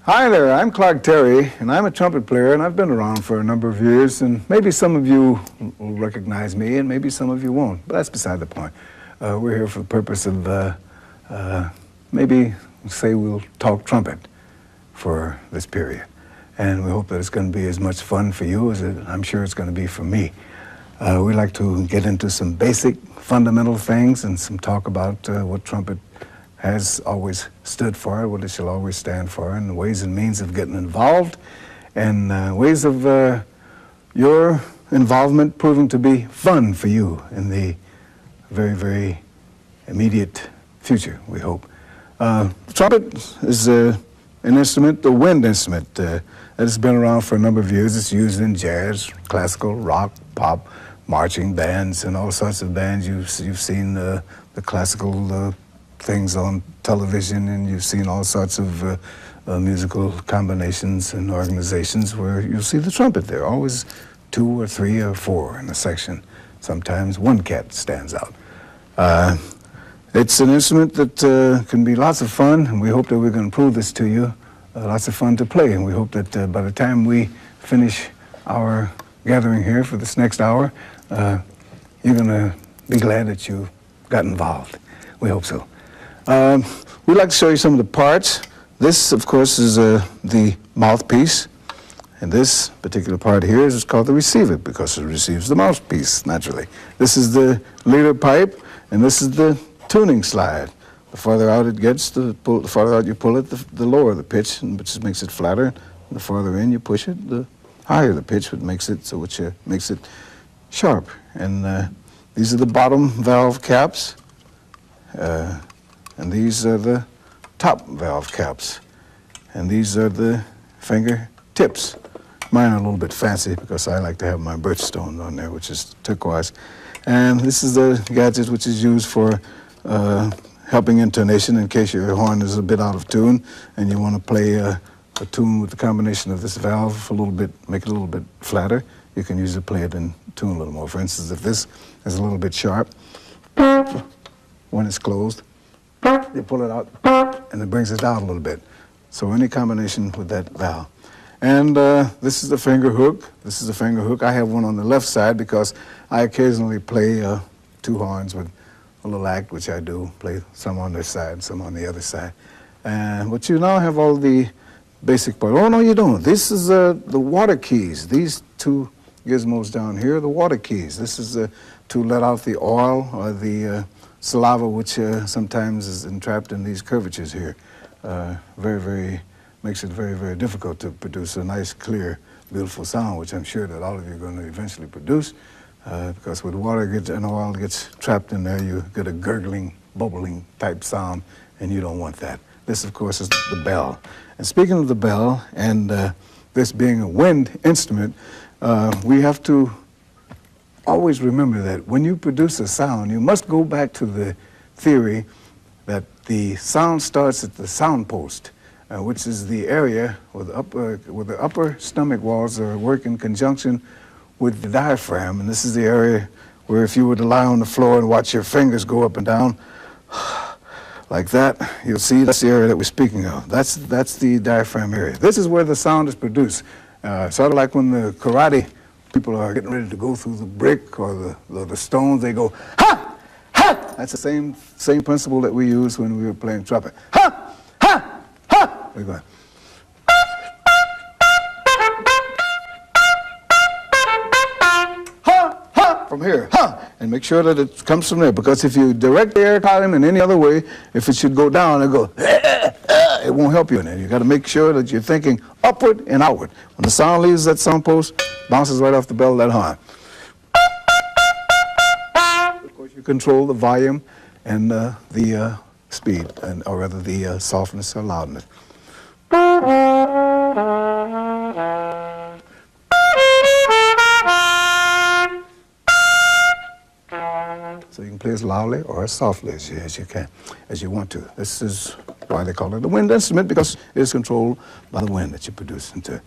Hi there, I'm Clark Terry, and I'm a trumpet player, and I've been around for a number of years, and maybe some of you will recognize me, and maybe some of you won't, but that's beside the point. We're here for the purpose of maybe say we'll talk trumpet for this period, and we hope that it's going to be as much fun for you as I'm sure it's going to be for me. We like to get into some basic, fundamental things and some talk about what trumpet has always stood for, what it shall always stand for, and ways and means of getting involved, and ways of your involvement proving to be fun for you in the very, very immediate future, we hope. The trumpet is an instrument, a wind instrument, that has been around for a number of years. It's used in jazz, classical, rock, pop, marching bands, and all sorts of bands. You've seen the classical things on television, and you've seen all sorts of musical combinations and organizations where you'll see the trumpet there, always 2 or 3 or 4 in a section. Sometimes one cat stands out. It's an instrument that can be lots of fun, and we hope that we're going to prove this to you. Lots of fun to play, and we hope that by the time we finish our gathering here for this next hour, you're going to be glad that you got involved. We hope so. We'd like to show you some of the parts. This, of course, is the mouthpiece, and this particular part here is called the receiver because it receives the mouthpiece, naturally. This is the leader pipe, and this is the tuning slide. The farther out it gets, the farther out you pull it, the lower the pitch, which makes it flatter. The farther in you push it, the higher the pitch, which makes it makes it sharp. And these are the bottom valve caps. And these are the top valve caps. And these are the finger tips. Mine are a little bit fancy because I like to have my birchstone on there, which is turquoise. And this is the gadget which is used for helping intonation in case your horn is a bit out of tune and you want to play a tune with the combination of this valve a little bit, make it a little bit flatter. You can use it to play it in tune a little more. For instance, if this is a little bit sharp, when it's closed, you pull it out, and it brings it down a little bit. So any combination with that valve. And this is the finger hook. This is the finger hook. I have one on the left side because I occasionally play 2 horns with a little act, which I do, play some on this side, some on the other side. But you now have all the basic parts. Oh, no, you don't. This is the water keys. These 2 gizmos down here are the water keys. This is to let out the oil or the saliva, which sometimes is entrapped in these curvatures here. Makes it very, very difficult to produce a nice, clear, beautiful sound, which I'm sure that all of you are going to eventually produce, because when water and oil gets trapped in there, you get a gurgling, bubbling type sound, and you don't want that. This, of course, is the bell. And speaking of the bell, and this being a wind instrument, we have to always remember that when you produce a sound, you must go back to the theory that the sound starts at the sound post, which is the area where the upper stomach walls work in conjunction with the diaphragm. And this is the area where if you were to lie on the floor and watch your fingers go up and down, like that, you'll see that's the area that we're speaking of. That's the diaphragm area. This is where the sound is produced. Sort of like when the karate people are getting ready to go through the brick or the stones, they go, ha, ha! That's the same principle that we use when we were playing trumpet. Ha, ha, ha! We're going, ha, ha, from here, ha! And make sure that it comes from there, because if you direct the air column in any other way, if it should go down, it go, it won't help you in it. You got to make sure that you're thinking upward and outward. When the sound leaves that sound post, bounces right off the bell of that horn. Of course, you control the volume and the speed, or rather the softness or loudness. So you can play as loudly or as softly as you can, as you want to. This is why they call it a wind instrument, because it is controlled by the wind that you produce into it.